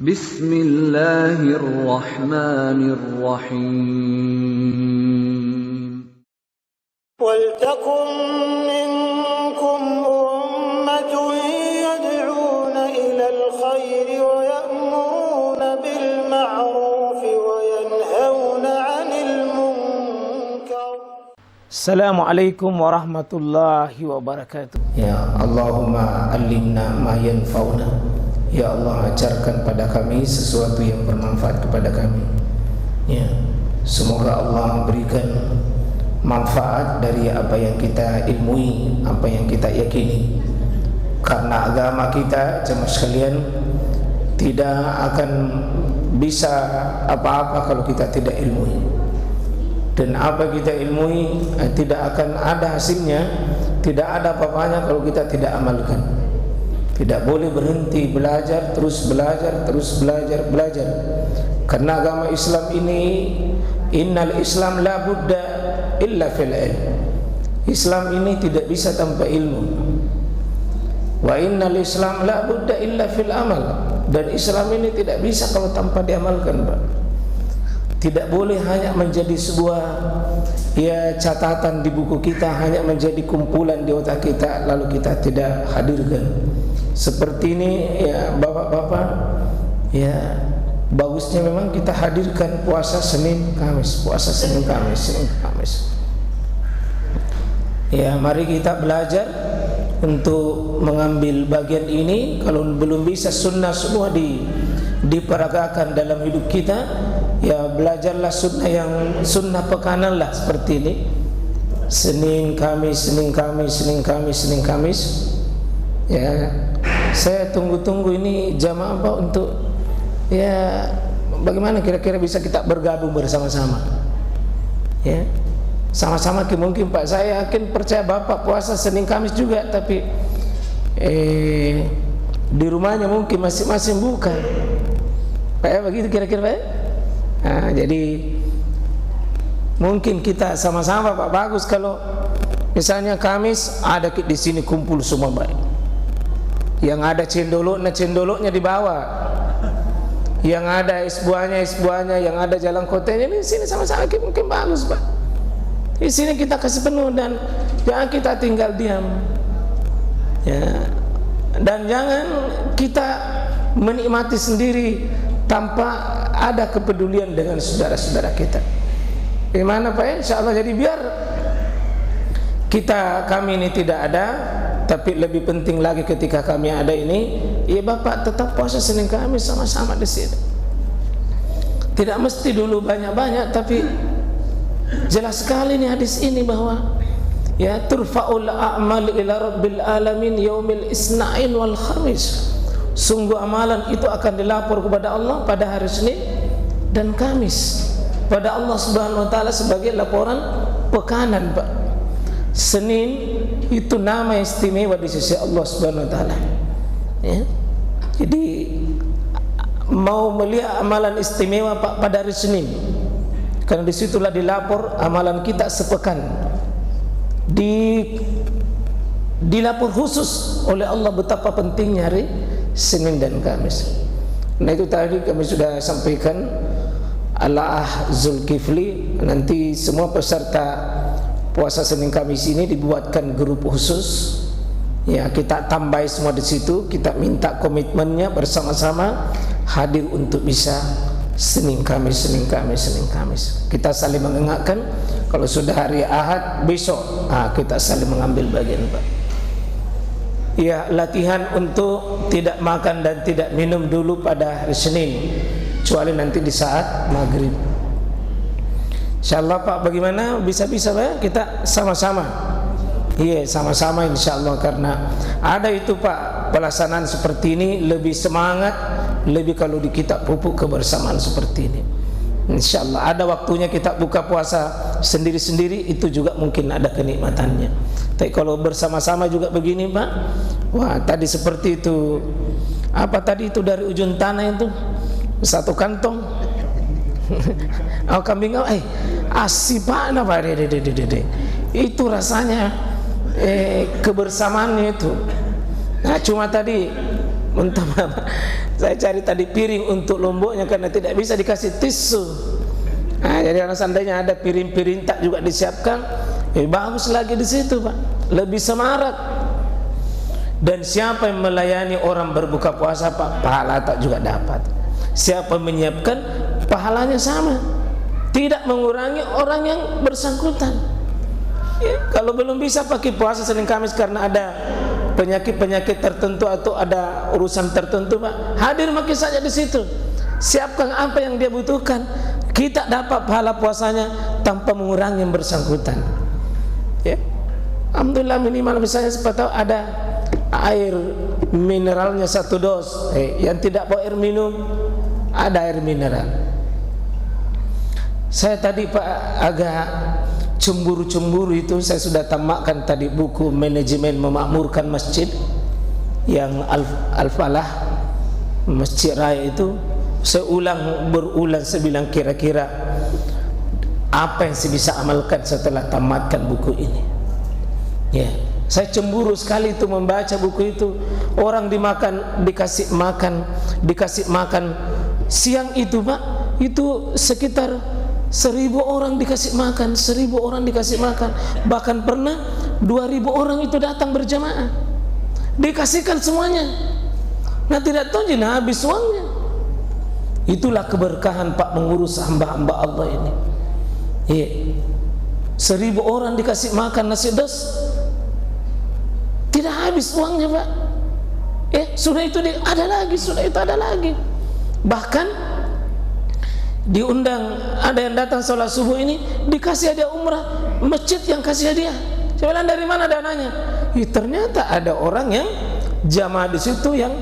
Bismillahirrahmanirrahim. وَلْتَكُنْ مِنْكُمْ أُمَّةٌ يَدْعُونَ إِلَى الْخَيْرِ وَيَأْمُرُونَ بِالْمَعْرُوفِ وَيَنْهَوْنَ عَنِ الْمُنْكَرِ. Assalamualaikum warahmatullahi wabarakatuh. Ya Allahumma allimna ma yanfa'una. Ya Allah, ajarkan pada kami sesuatu yang bermanfaat kepada kami. Ya, semoga Allah memberikan manfaat dari apa yang kita ilmui, apa yang kita yakini. Karena agama kita, jemaah sekalian, tidak akan bisa apa-apa kalau kita tidak ilmui. Dan apa kita ilmui tidak akan ada hasilnya, tidak ada apa-apanya kalau kita tidak amalkan. Tidak boleh berhenti belajar, terus belajar, terus belajar, belajar. Karena agama Islam ini, innal Islam la budda illa fil ilm. Islam ini tidak bisa tanpa ilmu. Wa innal Islam la budda illa fil amal. Dan Islam ini tidak bisa kalau tanpa diamalkan, Pak. Tidak boleh hanya menjadi sebuah catatan di buku kita, hanya menjadi kumpulan di otak kita lalu kita tidak hadirkan. Seperti ini ya bapak-bapak, ya bagusnya memang kita hadirkan puasa Senin Kamis, puasa Senin Kamis, Senin Kamis. Ya, mari kita belajar untuk mengambil bagian ini. Kalau belum bisa sunnah semua diperagakan dalam hidup kita, ya belajarlah sunnah yang sunnah pekanan lah, seperti ini. Senin Kamis, Senin Kamis, Senin Kamis, Senin Kamis. Ya, saya tunggu-tunggu ini jamaah apa untuk ya bagaimana kira-kira bisa kita bergabung bersama-sama. Ya, sama-sama mungkin Pak, saya yakin percaya Bapak puasa Senin Kamis juga, tapi di rumahnya mungkin masing-masing bukan. Pak ya, begitu kira-kira Pak. Nah, jadi mungkin kita sama-sama Pak, bagus kalau misalnya Kamis ada di sini kumpul semua baik. Yang ada cendoloknya dibawa. Yang ada es buahnya, yang ada jalan kotanya, ini sini sama-sama mungkin bagus Pak. Di sini kita kasih penuh dan jangan kita tinggal diam. Ya. Dan jangan kita menikmati sendiri tanpa ada kepedulian dengan saudara-saudara kita. Gimana Pak ya? Insya Allah, jadi biar kami ini tidak ada, tapi lebih penting lagi ketika kami ada ini, ya Bapak tetap puasa Senin Kamis sama-sama di sini. Tidak mesti dulu banyak-banyak, tapi jelas sekali nih hadis ini bahwa ya turfa'ul a'mal ila rabbil alamin yaumil isna'in wal khamis. Sungguh amalan itu akan dilapor kepada Allah pada hari Senin dan Kamis, pada Allah Subhanahu wa taala sebagai laporan pekanan, Pak. Senin itu nama istimewa di sisi Allah Subhanahu wa taala. Ya. Jadi mau melihat amalan istimewa Pak pada hari Senin, karena disitulah dilapor amalan kita sepekan. Dilapor khusus oleh Allah betapa pentingnya hari Senin dan Kamis. Nah, itu tadi kami sudah sampaikan Al-Ah Zulkifli. Nanti semua peserta puasa Senin Kamis ini dibuatkan grup khusus. Ya, kita tambah semua di situ. Kita minta komitmennya bersama-sama hadir untuk bisa Senin Kamis, Senin Kamis, Senin Kamis. Kita saling mengingatkan. Kalau sudah hari Ahad besok, kita saling mengambil bagian, Pak. Ya, latihan untuk tidak makan dan tidak minum dulu pada hari Senin, kecuali nanti di saat maghrib. InsyaAllah Pak, bagaimana bisa-bisa Pak kita sama-sama. Iya, sama-sama insyaAllah, karena ada itu Pak, pelaksanaan seperti ini lebih semangat, lebih kalau di kita pupuk kebersamaan seperti ini. InsyaAllah ada waktunya kita buka puasa sendiri-sendiri, itu juga mungkin ada kenikmatannya. Tapi kalau bersama-sama juga begini Pak, wah tadi seperti itu, apa tadi itu dari ujung tanah itu satu kantong. Oh kambing, asipana Pak, itu rasanya kebersamaannya itu. Nah cuma tadi Muntah Pak. Saya cari tadi piring untuk lomboknya karena tidak bisa dikasih tisu. Nah, jadi kalau seandainya ada piring-piring tak juga disiapkan, bagus lagi di situ Pak, lebih semarak. Dan siapa yang melayani orang berbuka puasa Pak, pahala tak juga dapat. Siapa menyiapkan, pahalanya sama, tidak mengurangi orang yang bersangkutan. Ya, kalau belum bisa pakai puasa Senin Kamis karena ada penyakit-penyakit tertentu atau ada urusan tertentu Pak, hadir makin saja di situ. Siapkan apa yang dia butuhkan, kita dapat pahala puasanya tanpa mengurangi yang bersangkutan. Ya, alhamdulillah minimal misalnya seperti tahu ada air mineralnya 1 dos, yang tidak bawa air minum ada air mineral. Saya tadi Pak agak cemburu-cemburu itu, saya sudah tamatkan tadi buku Manajemen Memakmurkan Masjid yang Al-Falah Masjid Raya itu. Saya berulang saya bilang kira-kira apa yang saya bisa amalkan setelah tamatkan buku ini. Ya, saya cemburu sekali itu membaca buku itu. Orang dikasih makan siang itu Pak, itu sekitar 1000 orang dikasih makan, 1000 orang dikasih makan. Bahkan pernah 2000 orang itu datang berjamaah, dikasihkan semuanya. Nah tidak tahu jina habis uangnya. Itulah keberkahan Pak mengurus hamba-hamba Allah ini. Iya, 1000 orang dikasih makan nasi dos, tidak habis uangnya Pak. Sudah itu ada lagi, sudah itu ada lagi. Bahkan diundang, ada yang datang sholat subuh ini dikasih hadiah umrah, masjid yang kasih hadiah. Saya bilang dari mana dananya? Ternyata ada orang yang jamaah di situ yang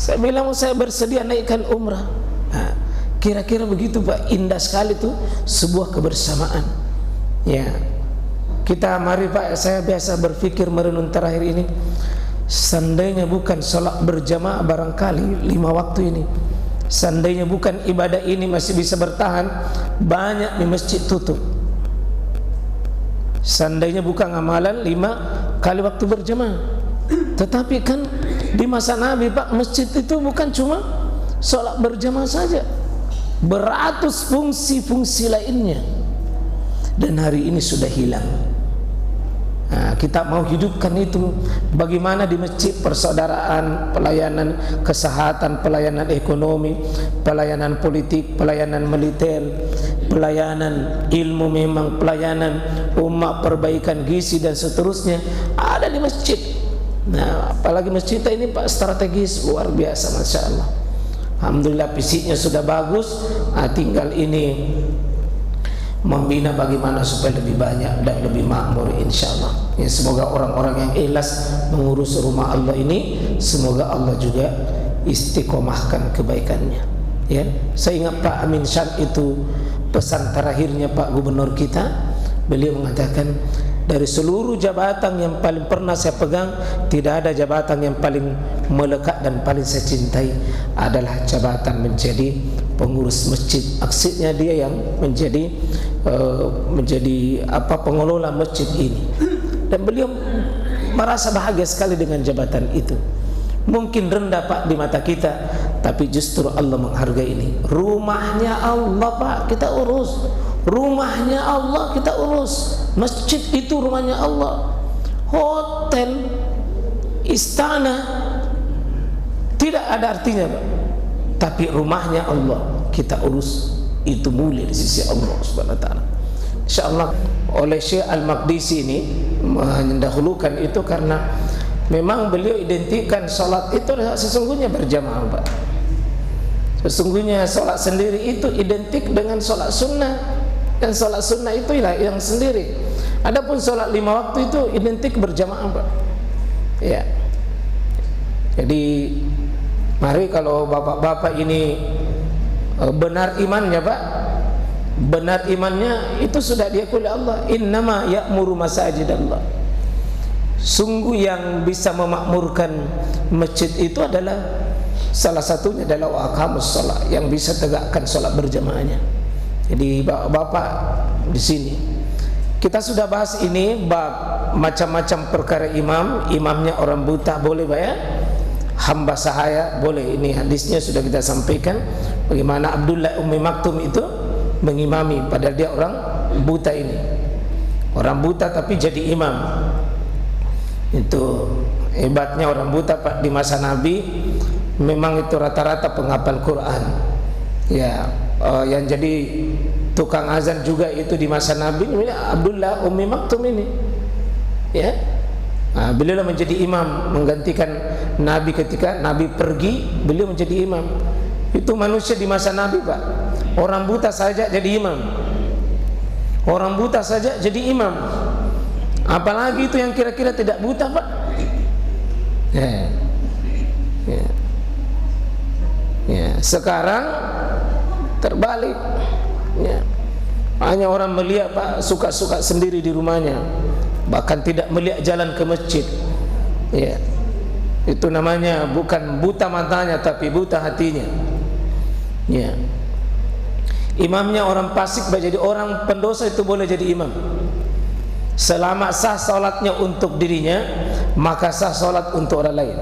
saya bilang saya bersedia naikkan umrah. Nah, kira-kira begitu Pak, indah sekali tuh sebuah kebersamaan. Ya, kita mari Pak, saya biasa berpikir merenung terakhir ini, seandainya bukan sholat berjamaah barangkali 5 waktu ini, seandainya bukan ibadah ini masih bisa bertahan, banyak di masjid tutup. Seandainya bukan amalan 5 kali waktu berjamaah. Tetapi kan di masa Nabi Pak, masjid itu bukan cuma sholat berjamaah saja, beratus fungsi-fungsi lainnya. Dan hari ini sudah hilang. Nah, kita mau hidupkan itu. Bagaimana di masjid persaudaraan, pelayanan kesehatan, pelayanan ekonomi, pelayanan politik, pelayanan militer, pelayanan ilmu, memang pelayanan umat, perbaikan gizi dan seterusnya ada di masjid. Nah, apalagi masjid ini Pak strategis luar biasa, Masya Allah. Alhamdulillah fisiknya sudah bagus. Tinggal ini membina bagaimana supaya lebih banyak dan lebih makmur insyaallah. Ya, semoga orang-orang yang ikhlas mengurus rumah Allah ini, semoga Allah juga istiqomahkan kebaikannya. Ya, saya ingat Pak Amin Syad itu pesan terakhirnya Pak Gubernur kita, beliau mengatakan, dari seluruh jabatan yang paling pernah saya pegang, tidak ada jabatan yang paling melekat dan paling saya cintai adalah jabatan menjadi pengurus masjid. Maksudnya dia yang menjadi pengelola masjid ini. Dan beliau merasa bahagia sekali dengan jabatan itu. Mungkin rendah Pak di mata kita, tapi justru Allah menghargai ini. Rumahnya Allah Pak, kita urus. Rumahnya Allah kita urus. Masjid itu rumahnya Allah. Hotel, istana tidak ada artinya Pak, tapi rumahnya Allah kita urus, itu mulia di sisi Allah Subhanahu wa taala. Insyaallah oleh Syekh Al-Maqdisi ini mendahulukan itu karena memang beliau identikan salat itu sesungguhnya berjamaah Pak. Sesungguhnya salat sendiri itu identik dengan salat sunnah. Dan sholat sunnah itu yang sendiri. Adapun sholat 5 waktu itu identik berjamaah Pak. Ya. Jadi mari kalau bapak-bapak ini benar imannya Pak, benar imannya itu sudah diakui Allah. Innama ya'muru masajidallah. Sungguh yang bisa memakmurkan masjid itu adalah salah satunya adalah wa aqamus shalah, yang bisa tegakkan sholat berjamaahnya. Jadi bapak-bapak di sini kita sudah bahas ini bab macam-macam perkara imamnya orang buta boleh Pak ya. hamba sahaya, boleh. Ini hadisnya sudah kita sampaikan, bagaimana Abdullah Ummi Maktum itu mengimami, padahal dia orang buta ini, orang buta tapi jadi imam. Itu hebatnya orang buta Pak di masa Nabi. Memang itu rata-rata penghafal Quran ya. Yang jadi tukang azan juga itu di masa Nabi ini Abdullah Ummi Maktum ini ya. Beliau menjadi imam menggantikan Nabi ketika Nabi pergi, beliau menjadi imam. Itu manusia di masa Nabi Pak, orang buta saja jadi imam, orang buta saja jadi imam, apalagi itu yang kira-kira tidak buta Pak ya. Ya. Ya. Sekarang terbalik ya. Hanya orang melihat Pak suka-suka sendiri di rumahnya, bahkan tidak melihat jalan ke masjid ya. Itu namanya bukan buta matanya tapi buta hatinya ya. Imamnya orang fasik, jadi orang pendosa itu boleh jadi imam selama sah salatnya untuk dirinya, maka sah salat untuk orang lain.